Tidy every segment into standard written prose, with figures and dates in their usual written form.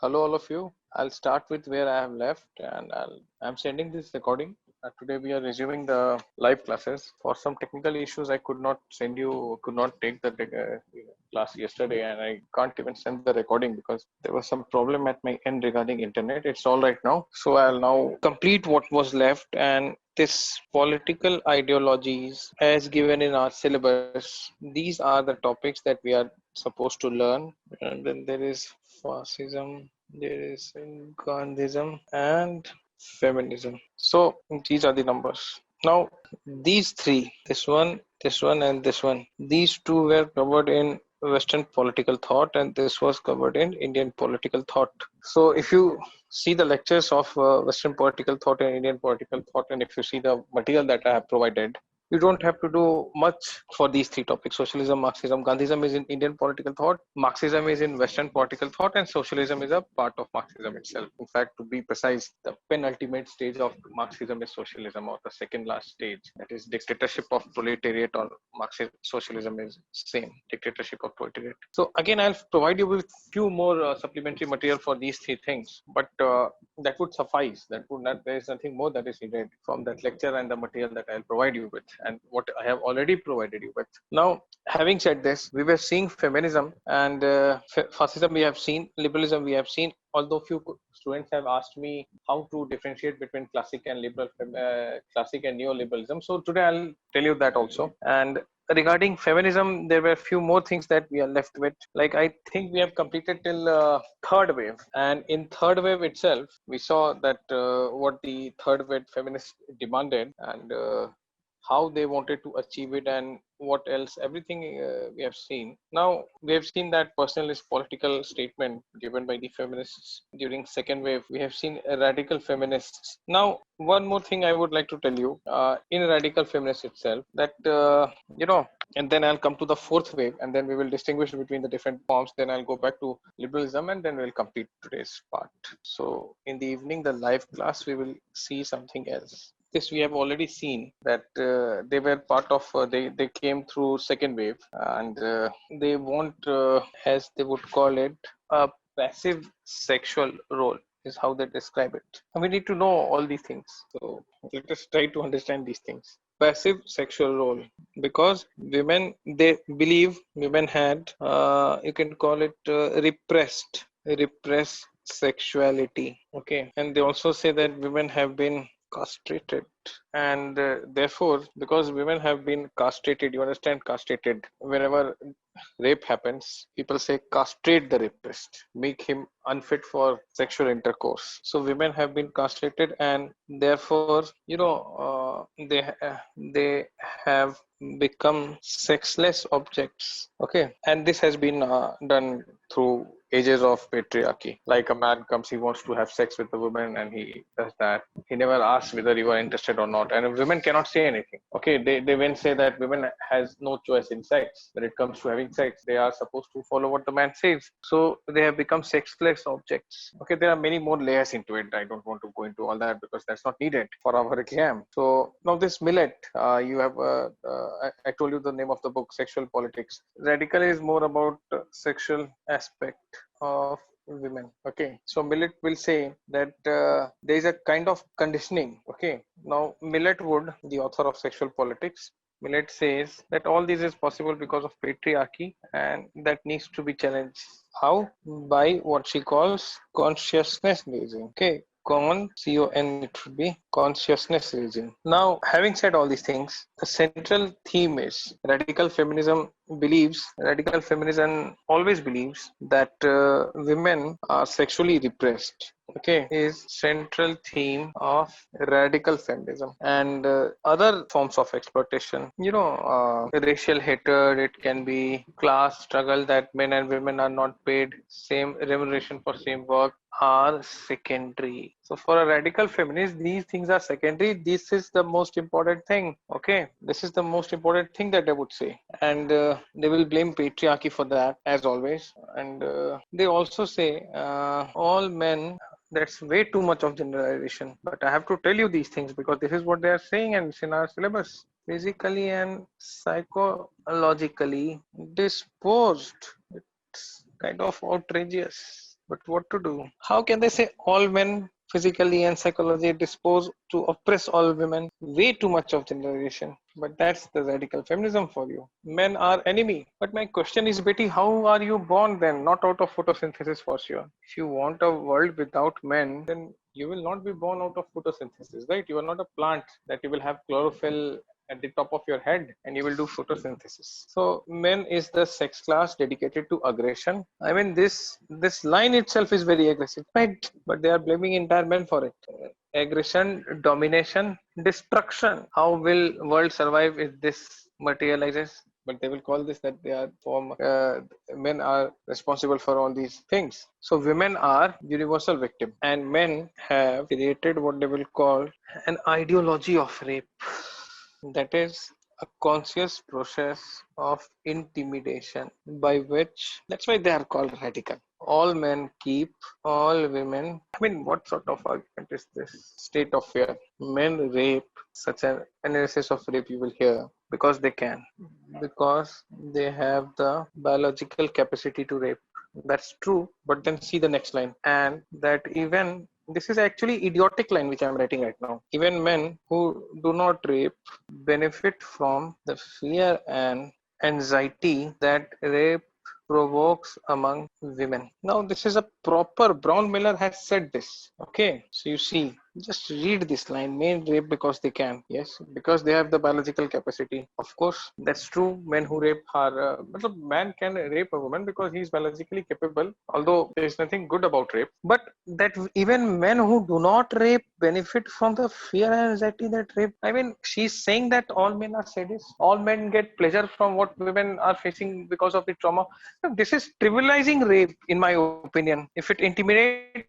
hello all of you. I'll start with where I have left, and I'm sending this recording. Today we are resuming the live classes. For some technical issues, I could not take the class yesterday, and I can't even send the recording because there was some problem at my end regarding internet. It's all right now, so I'll now complete what was left, and this political ideologies as given in our syllabus. These are the topics that we are supposed to learn, and then there is fascism, there is Gandhism, and feminism. So these are the numbers. Now these three, this one, and this one, these two were covered in Western political thought, and this was covered in Indian political thought. So if you see the lectures of Western political thought and Indian political thought, and if you see the material that I have provided, you don't have to do much for these three topics: socialism, Marxism. Gandhism is in Indian political thought, Marxism is in Western political thought, and socialism is a part of Marxism itself. In fact, to be precise, the penultimate stage of Marxism is socialism, or the second last stage, that is dictatorship of proletariat, or Marxism. Socialism is same, dictatorship of proletariat. So again, I'll provide you with few more supplementary material for these three things, but that would suffice. That would not. There is nothing more that is needed from that lecture and the material that I'll provide you with, and what I have already provided you with. Now, having said this, we were seeing feminism and fascism. We have seen liberalism. We have seen. Although few students have asked me how to differentiate between classic and classic and neoliberalism. So today I'll tell you that also. And regarding feminism, there were a few more things that we are left with. Like, I think we have completed till third wave, and in third wave itself we saw that what the third wave feminists demanded, and how they wanted to achieve it, and what else, everything we have seen. Now we have seen that personalist political statement given by the feminists during second wave. We have seen radical feminists. Now one more thing I would like to tell you, in radical feminist itself, that and then I'll come to the fourth wave, and then we will distinguish between the different forms. Then I'll go back to liberalism, and then we'll complete today's part. So in the evening, the live class, we will see something else. This we have already seen that they were part of, they came through second wave, and they want, as they would call it, a passive sexual role is how they describe it. And we need to know all these things. So let us try to understand these things. Passive sexual role, because women, they believe women had, you can call it repressed sexuality. Okay, and they also say that women have been castrated, and therefore, because women have been castrated, you understand, castrated, whenever rape happens, people say castrate the rapist, make him unfit for sexual intercourse. So women have been castrated, and therefore, they have become sexless objects. Okay, and this has been done through ages of patriarchy. Like, a man comes, he wants to have sex with a woman, and he does that. He never asks whether you are interested or not, and women cannot say anything. Okay, they when say that women has no choice in sex. When it comes to having sex, they are supposed to follow what the man says. So they have become sexless objects. Okay, there are many more layers into it. I don't want to go into all that because that's not needed for our exam. So now this Millett, you have I told you the name of the book, Sexual Politics. Radical is more about sexual aspect of women. Okay, so Millett will say that there is a kind of conditioning. Okay, now Millett Wood, the author of Sexual Politics, Millett says that all this is possible because of patriarchy, and that needs to be challenged. How? By what she calls consciousness raising. Okay, CON, it should be consciousness raising. Now, having said all these things, the central theme is radical feminism always believes that women are sexually repressed. Okay, is central theme of radical feminism. And other forms of exploitation, racial hatred, it can be class struggle, that men and women are not paid same remuneration for same work, are secondary. So for a radical feminist, these things are secondary. This is the most important thing. Okay, this is the most important thing that they would say, and they will blame patriarchy for that, as always. And they also say all men. That's way too much of generalization, but I have to tell you these things because this is what they are saying, and it's in our syllabus. Physically and psychologically disposed. It's kind of outrageous. But what to do? How can they say all men physically and psychologically disposed to oppress all women? Way too much of generalization. But that's the radical feminism for you. Men are enemy. But my question is, Betty, how are you born then? Not out of photosynthesis for sure. If you want a world without men, then you will not be born out of photosynthesis, right? You are not a plant that you will have chlorophyll at the top of your head and you will do photosynthesis. So men is the sex class dedicated to aggression. I mean, this line itself is very aggressive, right? But they are blaming entire men for it. Aggression, domination, destruction. How will world survive if this materializes? But they will call this that they are men are responsible for all these things. So women are universal victim, and men have created what they will call an ideology of rape. That is a conscious process of intimidation by which, that's why they are called radical. All men keep all women. I mean, what sort of argument is this? State of fear. Men rape, such an analysis of rape you will hear, because they can, because they have the biological capacity to rape. That's true, but then see the next line, and that even this is actually idiotic line which I'm writing right now. Even men who do not rape benefit from the fear and anxiety that rape provokes among women. Now, this is a proper, Brown Miller has said this. Okay, so you see, just read this line. Men rape because they can. Yes, because they have the biological capacity. Of course, that's true. Men who rape are, man can rape a woman because he is biologically capable. Although there is nothing good about rape, but that even men who do not rape benefit from the fear and anxiety that rape. I mean, she's saying that all men are sadists. All men get pleasure from what women are facing because of the trauma. This is trivializing rape, in my opinion. If it intimidates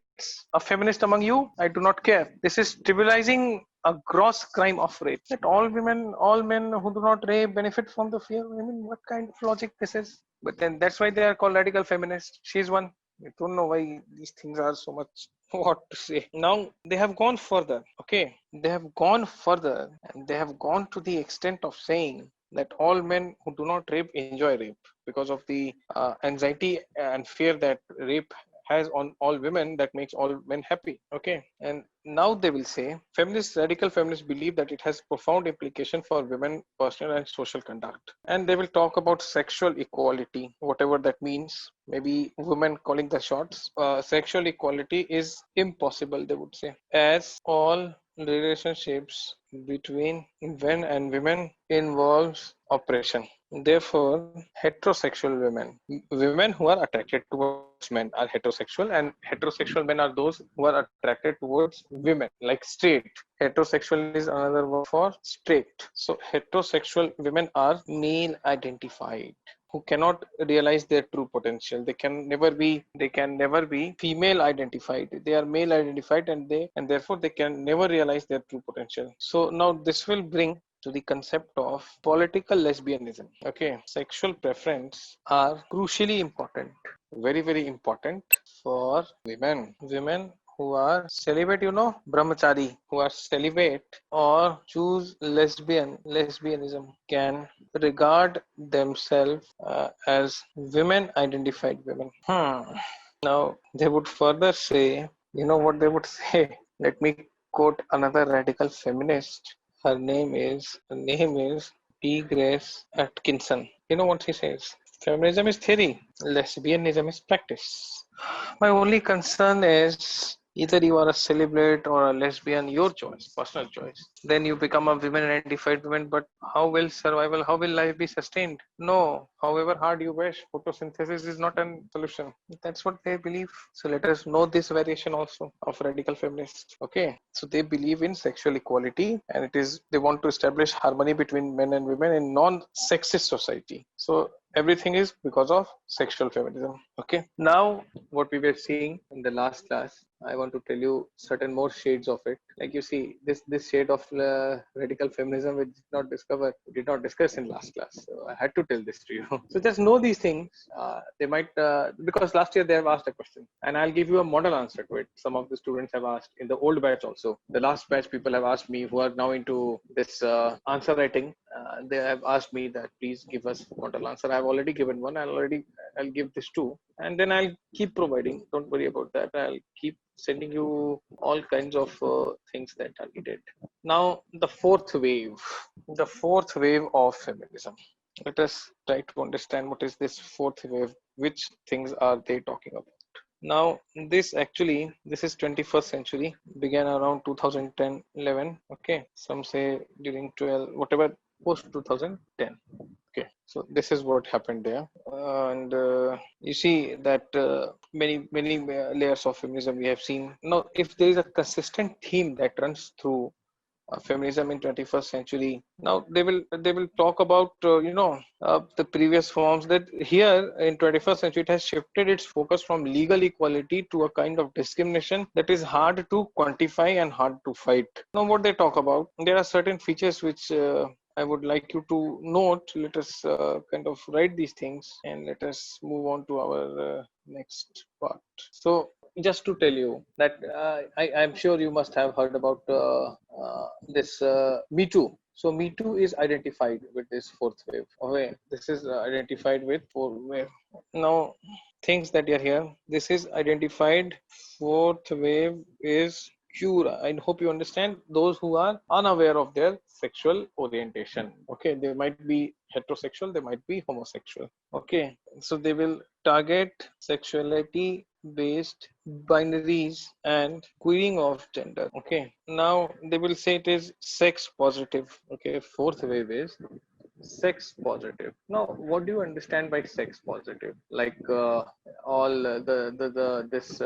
a feminist among you, I do not care. This is trivializing a gross crime of rape. That all women, all men who do not rape benefit from the fear. I mean, what kind of logic this is? But then that's why they are called radical feminists. She's one. I don't know why these things are so much what to say. Now they have gone further. Okay, they have gone further, and they have gone to the extent of saying that all men who do not rape enjoy rape because of the anxiety and fear that rape has on all women, that makes all men happy. Okay, and now they will say radical feminists believe that it has profound implication for women personal and social conduct, and they will talk about sexual equality, whatever that means. Maybe women calling the shots. Sexual equality is impossible, they would say, as all relationships between men and women involves oppression. Therefore, heterosexual women who are attracted towards men are heterosexual, and heterosexual men are those who are attracted towards women, like straight. Heterosexual is another word for straight. So heterosexual women are male identified, who cannot realize their true potential. They can never be female identified. They are male identified, and therefore they can never realize their true potential. So now this will bring to the concept of political lesbianism. Okay, sexual preference are crucially important, very, very important for women. Women who are celibate, brahmachari, who are celibate or choose lesbianism, can regard themselves as women identified women. Now they would further say, what they would say? Let me quote another radical feminist. Her name is P. Grace Atkinson. You know what she says? Feminism is theory, lesbianism is practice. My only concern is, either you are a celibate or a lesbian, your choice, personal choice. Then you become a women identified woman, but how will life be sustained? No, however hard you wish, photosynthesis is not a solution. That's what they believe. So let us know this variation also of radical feminists. Okay, so they believe in sexual equality, and they want to establish harmony between men and women in non-sexist society. So everything is because of sexual feminism. Okay, now what we were seeing in the last class, I want to tell you certain more shades of it. Like you see, this shade of radical feminism we did not discuss in last class. So I had to tell this to you. So just know these things. They might because last year they have asked a question, and I'll give you a model answer to it. Some of the students have asked in the old batch also. The last batch people have asked me, who are now into this answer writing. they have asked me that please give us model answer. I've already given one. I'll give this two, and then I'll keep providing. Don't worry about that. I'll keep sending you all kinds of things that are needed. Now, the fourth wave of feminism. Let us try to understand what is this fourth wave. Which things are they talking about? Now, this is 21st century, began around 2010, 11. Okay, some say during 12, whatever, post 2010. Okay, so this is what happened there, and you see that many layers of feminism we have seen. Now, if there is a consistent theme that runs through feminism in 21st century, now they will talk about the previous forms, that here in 21st century it has shifted its focus from legal equality to a kind of discrimination that is hard to quantify and hard to fight. Now, what they talk about, there are certain features which I would like you to note. Let us kind of write these things and let us move on to our next part. So, just to tell you that I'm sure you must have heard about this Me Too. So Me Too is identified with this fourth wave. Okay, this is identified with fourth wave. Now, things that are here. This is identified. Fourth wave is cure. I hope you understand those who are unaware of their sexual orientation. Okay, they might be heterosexual, they might be homosexual. Okay, so they will target sexuality based binaries and queering of gender. Okay, now they will say it is sex positive. Okay, fourth wave is sex positive. Now, what do you understand by sex positive? Like all the this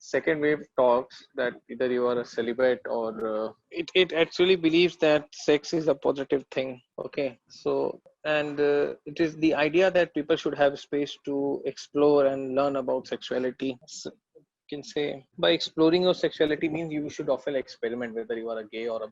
second wave talks that either you are a celibate or it actually believes that sex is a positive thing. Okay, so and it is the idea that people should have space to explore and learn about sexuality. So, can say by exploring your sexuality means you should often experiment whether you are a gay or a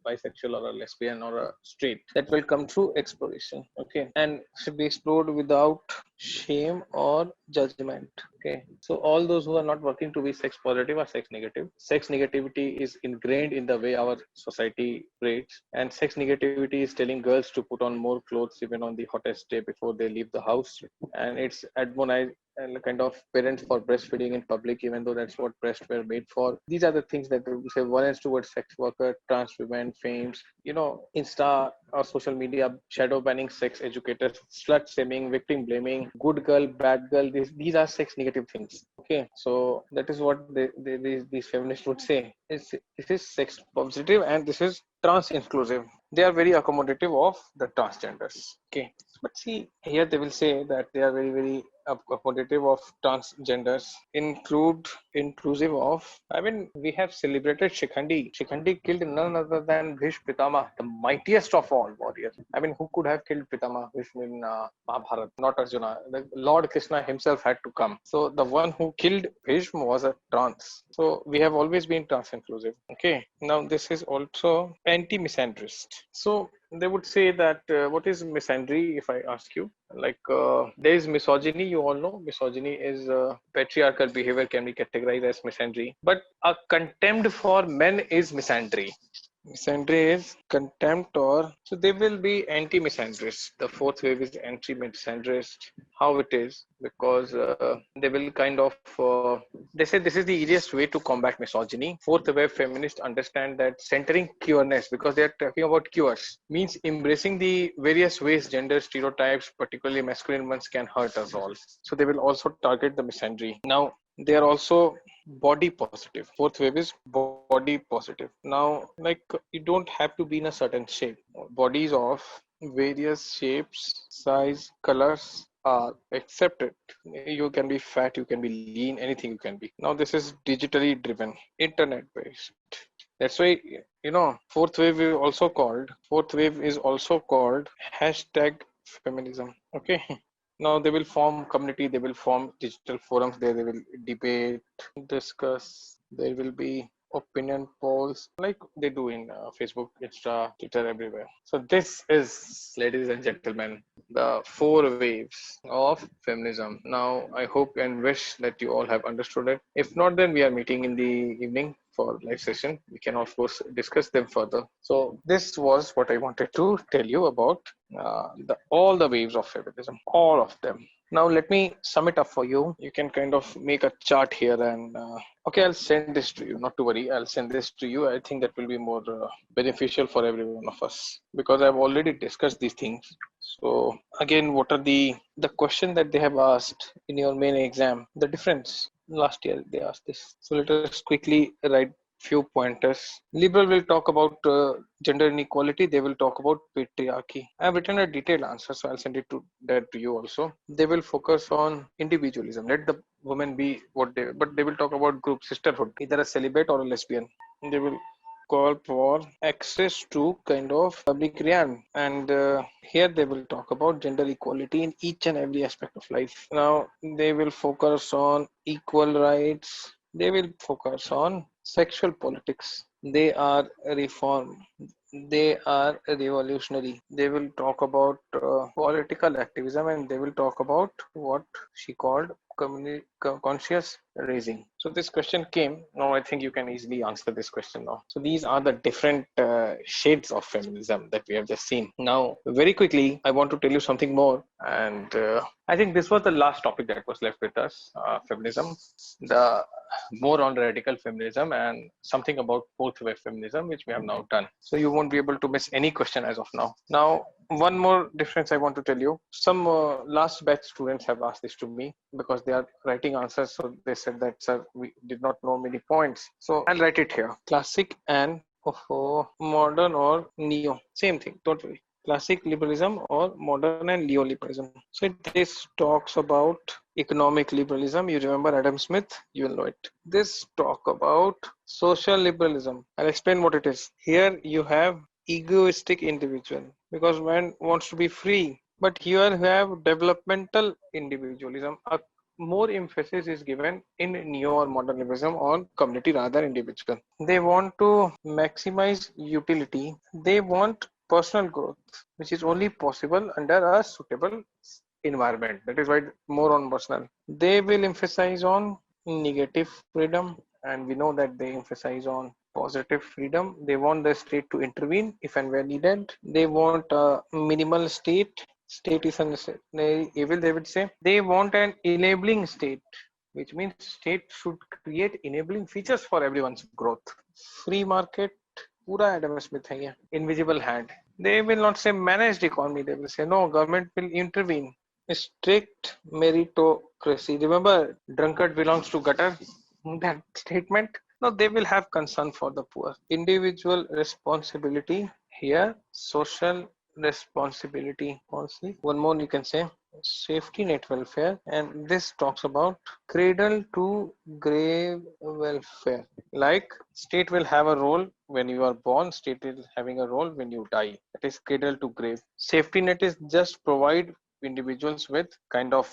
bisexual or a lesbian or a straight. That will come through exploration. Okay, and should be explored without shame or judgment. Okay, so all those who are not working to be sex positive or sex negative, sex negativity is ingrained in the way our society rates, and sex negativity is telling girls to put on more clothes even on the hottest day before they leave the house, and it's admonized and kind of parents for breastfeeding in public, even though that's what breasts were made for. These are the things that we say violence towards sex worker, trans women, fames, Insta or social media, shadow banning sex educators, slut shaming, victim blaming, good girl, bad girl. These are sex negative things. Okay, so that is what these feminists would say. This is sex positive and this is trans inclusive. They are very accommodative of the transgenders. Okay, but see here they will say that they are very accommodative of transgenders, inclusive of. I mean, we have celebrated Shikhandi. Shikhandi killed none other than Bhishma Pitama, the mightiest of all warriors. I mean, who could have killed Pitama Bhishma in Mahabharata? Not Arjuna. The Lord Krishna himself had to come. So the one who killed Bhishma was a trans. So we have always been trans inclusive. Okay. Now this is also anti-misandrist. So they would say that what is misandry, if I ask you? Like there is misogyny. You all know misogyny is patriarchal behavior can be categorized as misandry, but a contempt for men is misandry. Misandry is contempt, or so they will be anti-misandrist. The fourth wave is anti-misandrist. How it is? Because they will kind of they say this is the easiest way to combat misogyny. Fourth wave feminists understand that centering cureness, because they are talking about cures, means embracing the various ways gender stereotypes, particularly masculine ones, can hurt us all. So they will also target the misandry. Now they are also body positive. Fourth wave is body positive. Now, like, you don't have to be in a certain shape. Bodies of various shapes, size, colors are accepted. You can be fat, you can be lean, anything you can be. Now this is digitally driven, internet based. That's why fourth wave is also called hashtag feminism. Okay. Now they will form community, they will form digital forums there, they will debate, discuss, there will be opinion polls like they do in Facebook, Insta, Twitter, everywhere. So this is, ladies and gentlemen, the four waves of feminism. Now I hope and wish that you all have understood it. If not, then we are meeting in the evening for live session. We can of course discuss them further. So this was what I wanted to tell you about all the waves of feminism, all of them. Now let me sum it up for you. You can kind of make a chart here and okay, I'll send this to you. Not to worry, I'll send this to you. I think that will be more beneficial for every one of us because I've already discussed these things. So again, what are the question that they have asked in your main exam? The difference last year they asked this. So let us quickly write few pointers. Liberal will talk about gender inequality. They will talk about patriarchy. I have written a detailed answer, so I'll send it to that to you also. They will focus on individualism. Let the women be what they, but they will talk about group sisterhood, either a celibate or a lesbian. They will call for access to kind of public realm, and here they will talk about gender equality in each and every aspect of life. Now they will focus on equal rights. They will focus on sexual politics. They are reform. They are revolutionary. They will talk about political activism, and they will talk about what she called conscious raising. So this question came. Now I think you can easily answer this question now. So these are the different shades of feminism that we have just seen. Now very quickly, I want to tell you something more, and I think this was the last topic that was left with us, feminism. The more on radical feminism and something about fourth wave feminism, which we have now done. So you won't be able to miss any question as of now. Now, one more difference I want to tell you. Some last batch students have asked this to me because they are writing answers. So they said that, sir, we did not know many points. So I'll write it here. Classic and modern or neo. Same thing, don't worry. Classic liberalism or modern and neoliberalism. So this talks about economic liberalism. You remember Adam Smith, you will know it. This talk about social liberalism. I'll explain what it is. Here you have egoistic individual because man wants to be free. But here you have developmental individualism. A more emphasis is given in neo or modern liberalism on community rather than individual. They want to maximize utility. They want personal growth, which is only possible under a suitable environment. That is why more on personal. They will emphasize on negative freedom, and we know that they emphasize on positive freedom. They want the state to intervene if and where needed. They want a minimal state. State is unnecessary evil, they would say. They want an enabling state, which means state should create enabling features for everyone's growth. Free market, पूरा Adam Smith है ये. Invisible hand. They will not say managed economy. They will say no, government will intervene. Strict meritocracy. Remember, drunkard belongs to gutter. That statement. No, they will have concern for the poor. Individual responsibility here. Social responsibility. Policy. One more you can say. Safety net welfare, and this talks about cradle to grave welfare. Like state will have a role when you are born, state is having a role when you die. That is cradle to grave. Safety net is just provide individuals with kind of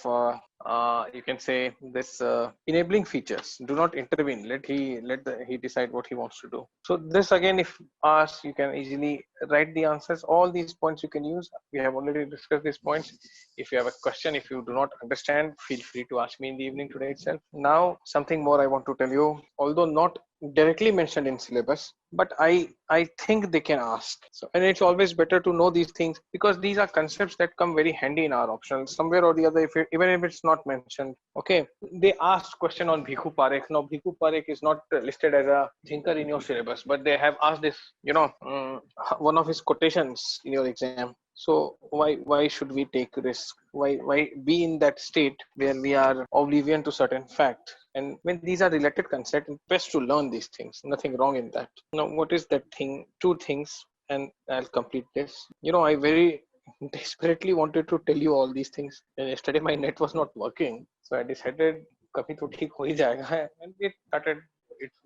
you can say this enabling features. Do not intervene. He decide what he wants to do. So this again, if asked, you can easily write the answers. All these points you can use. We have already discussed these points. If you have a question, if you do not understand, feel free to ask me in the evening today itself. Now, something more I want to tell you, although not directly mentioned in syllabus, but I think they can ask. So, and it's always better to know these things because these are concepts that come very handy in our optional somewhere or the other. Even if it's not mentioned, okay. They asked question on Bhikhu Parekh. Now, Bhikhu Parekh is not listed as a thinker in your syllabus, but they have asked this. One of his quotations in your exam. So why should we take risk? Why be in that state where we are oblivion to certain fact? And when these are related concepts, it's best to learn these things. Nothing wrong in that. Now, what is that thing? Two things, and I'll complete this. I very desperately wanted to tell you all these things. And yesterday my net was not working, so I decided कभी तो ठीक हो ही जाएगा. And it started.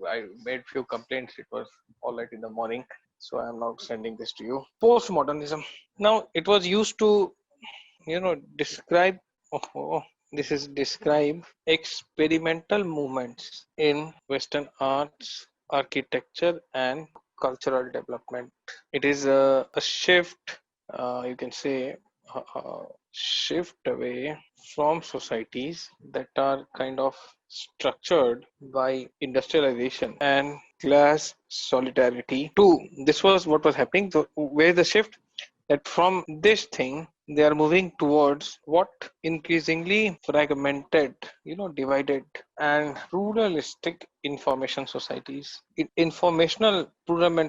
I made few complaints. It was all right in the morning. So I am now sending this to you. Postmodernism. Now it was used to, describe. This is describe experimental movements in Western arts, architecture, and cultural development. It is a shift. You can say shift away from societies that are kind of structured by industrialization and class solidarity to this was what was happening. So where the shift that from this thing they are moving towards what increasingly fragmented, divided and pluralistic information societies. Informational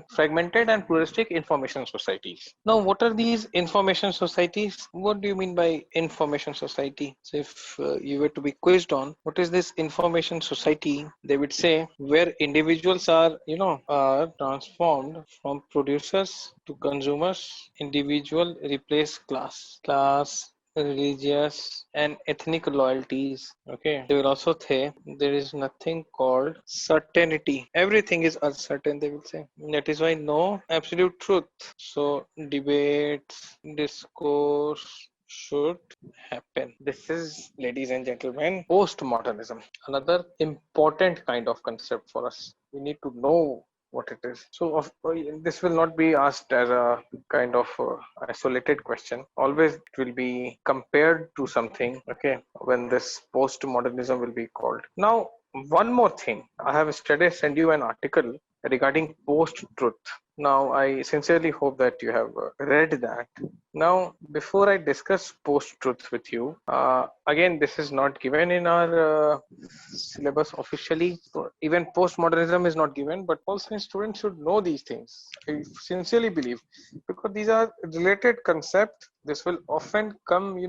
fragmented and pluralistic information societies. Now, what are these information societies? What do you mean by information society? So, if you were to be quizzed on what is this information society, they would say where individuals are transformed from producers to consumers. Individual replace class, religious and ethnic loyalties. Okay, they will also say there is nothing called certainty. Everything is uncertain, they will say. That is why no absolute truth. So debates, discourse should happen. This is, ladies and gentlemen, postmodernism. Another important kind of concept for us. We need to know what it is. So this will not be asked as a kind of isolated question. Always it will be compared to something, okay, when this postmodernism will be called. Now, one more thing. I have yesterday sent you an article regarding post-truth. Now, I sincerely hope that you have read that. Now, before I discuss post-truth with you, again, this is not given in our syllabus officially. So even postmodernism is not given, but all science students should know these things. I sincerely believe, because these are related concepts. This will often come,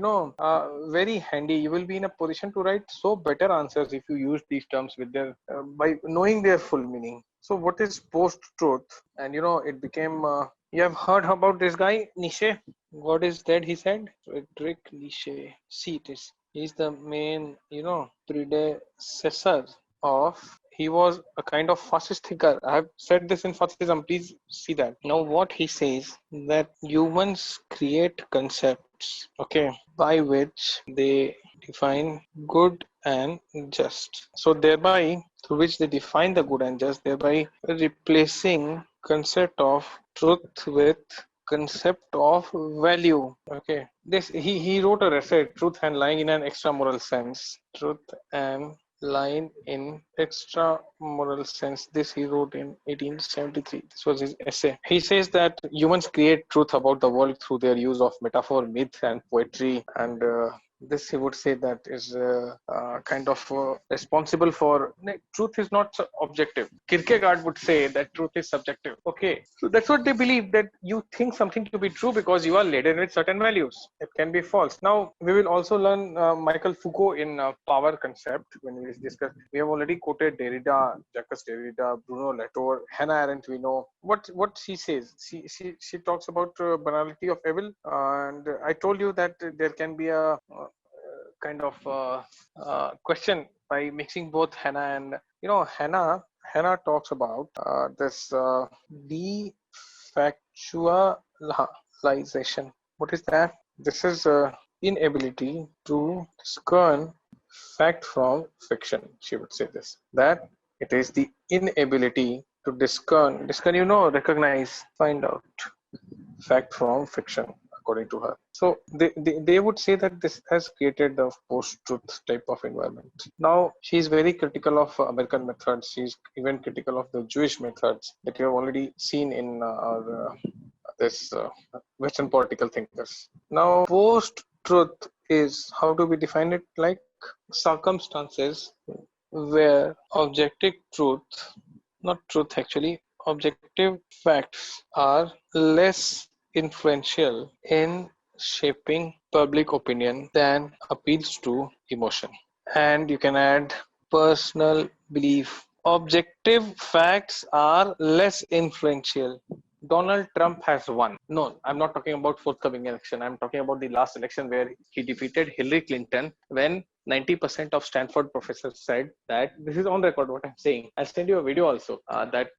very handy. You will be in a position to write so better answers if you use these terms with their by knowing their full meaning. So, what is post-truth? And it became. You have heard about this guy Nietzsche. God is dead, he said. Friedrich Nietzsche. See, it is. He's the main, predecessor of. He was a kind of fascist thinker. I have said this in fascism. Please see that. Now, what he says that humans create concepts, okay, by which they define good and just. So thereby, through which they define the good and just, thereby replacing concept of truth with concept of value. Okay, this he wrote a essay, Truth and Lying in an Extramoral Sense. Truth and Lying in Extramoral Sense. This he wrote in 1873. This was his essay. He says that humans create truth about the world through their use of metaphor, myth and poetry, and this he would say that is kind of responsible for truth is not objective. Kierkegaard would say that truth is subjective. Okay, so that's what they believe, that you think something to be true because you are laden with certain values. It can be false. Now we will also learn Michael Foucault in power concept when we discuss. We have already quoted Derrida, Jacques Derrida, Bruno Latour, Hannah Arendt. We know what she says. She talks about banality of evil, and I told you that there can be a kind of question by mixing both Hannah and Hannah talks about this defactualization. What is that? This is inability to discern fact from fiction. She would say this, that it is the inability to discern, recognize, find out fact from fiction, according to her. So they would say that this has created the post-truth type of environment. Now, she's very critical of American methods. She's even critical of the Jewish methods that you have already seen in our this Western political thinkers. Now, post-truth is, how do we define it? Like circumstances where objective truth, not truth actually, objective facts are less influential in shaping public opinion than appeals to emotion. And you can add personal belief. Objective facts are less influential. Donald Trump has won. No, I'm not talking about forthcoming election. I'm talking about the last election where he defeated Hillary Clinton when 90% of Stanford professors said that, this is on record what I'm saying. I'll send you a video also, that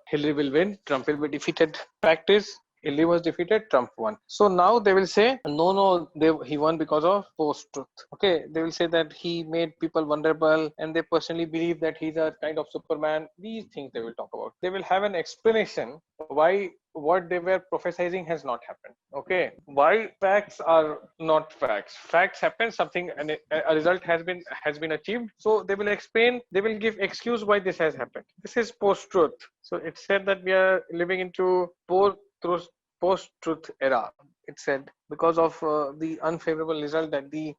Hillary will win, Trump will be defeated. Fact is, Hillary was defeated, Trump won. So now they will say, no, he won because of post-truth. Okay, they will say that he made people vulnerable and they personally believe that he's a kind of Superman. These things they will talk about. They will have an explanation why what they were prophesizing has not happened. Okay, why facts are not facts. Facts happen, something and a result has been achieved. So they will explain, they will give excuse why this has happened. This is post-truth. So it said that we are living into post-truth era. It said because of the unfavorable result that the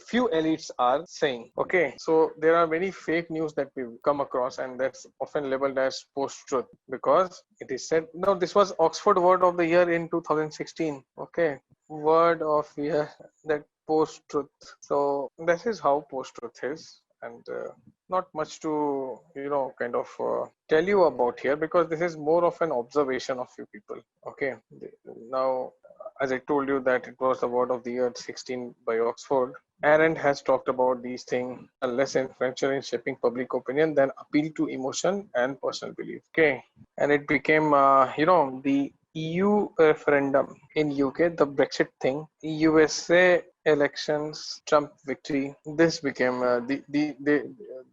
few elites are saying. Okay, so there are many fake news that we come across, and that's often labeled as post-truth because it is said. No, this was Oxford Word of the Year in 2016. Okay, word of year, that post-truth. So this is how post-truth is, and not much to kind of tell you about here because this is more of an observation of few people. Okay, now as I told you that it was the word of the year 16 by Oxford. Arendt has talked about these things are less influential in shaping public opinion than appeal to emotion and personal belief. Okay, and it became the EU referendum in UK, the Brexit thing, USA elections, Trump victory. This became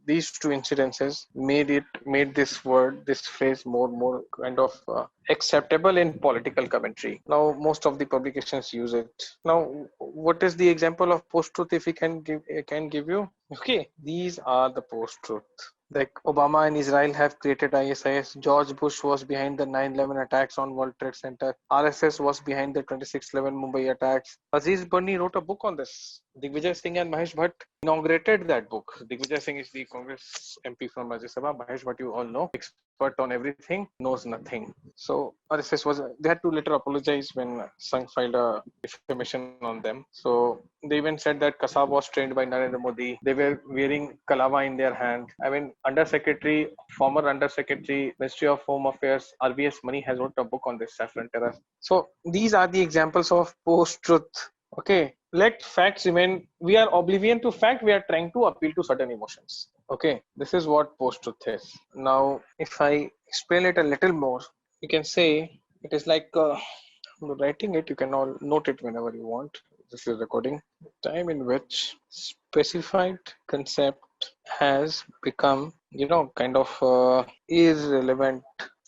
these two incidences made this phrase more kind of acceptable in political commentary. Now most of the publications use it. Now what is the example of post-truth if we can give you? Okay, these are the post-truth. Like Obama and Israel have created ISIS. George Bush was behind the 9/11 attacks on World Trade Center. RSS was behind the 26/11 Mumbai attacks. Aziz Burni wrote a book on this. Digvijay Singh and Mahesh Bhatt inaugurated that book. Digvijay Singh is the Congress MP from Rajya Sabha. Mahesh Bhatt, you all know, expert on everything, knows nothing. So RSS they had to later apologize when Sangh filed a defamation on them. So they even said that Kasab was trained by Narendra Modi. They were wearing kalava in their hand. I mean, former Under Secretary, Ministry of Home Affairs, RVS Mani has wrote a book on this saffron terror. So these are the examples of post-truth. Okay, let facts remain. We are oblivion to fact. We are trying to appeal to certain emotions. Okay, this is what post-truth is. Now, if I explain it a little more, you can say it is like writing it. You can all note it whenever you want. This is recording. Time in which specified concept has become, kind of irrelevant.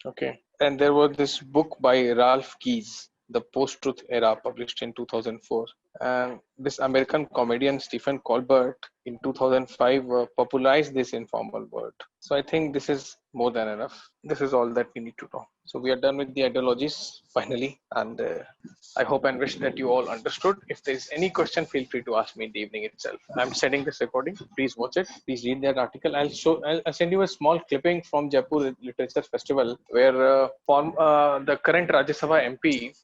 Okay, and there was this book by Ralph Keyes, The Post-Truth Era, published in 2004. And this American comedian Stephen Colbert in 2005 popularized this informal word. So I think this is more than enough. This is all that we need to know. So we are done with the ideologies finally, and I hope and wish that you all understood. If there is any question, feel free to ask me in the evening itself. I'm sending this recording. Please watch it. Please read that article. I'll send you a small clipping from Jaipur Literature Festival, where the current Rajya Sabha MP,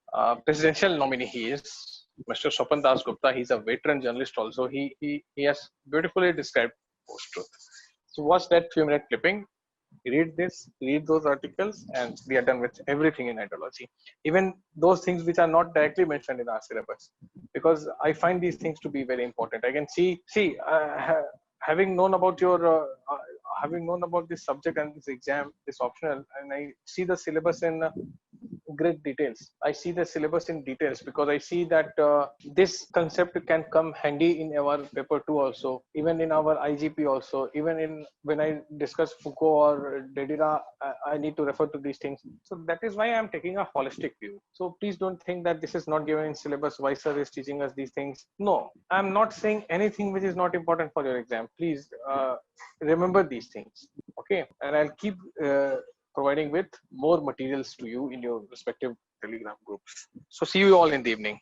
presidential nominee he is, Mr. Swapan Das Gupta. He's a veteran journalist also. He has beautifully described post-truth. So watch that few-minute clipping. Read this, read those articles, and we are done with everything in ideology. Even those things which are not directly mentioned in our syllabus, because I find these things to be very important. I can having known about having known about this subject and this exam, this optional, and I see the syllabus in great details. I see the syllabus in details because I see that this concept can come handy in our paper 2 also, even in our IGP also, even in when I discuss Foucault or Derrida, I need to refer to these things. So that is why I am taking a holistic view. So please don't think that this is not given in syllabus. Why sir is teaching us these things? No, I'm not saying anything which is not important for your exam. Please remember these things. Okay, and I'll keep providing with more materials to you in your respective Telegram groups. So see you all in the evening.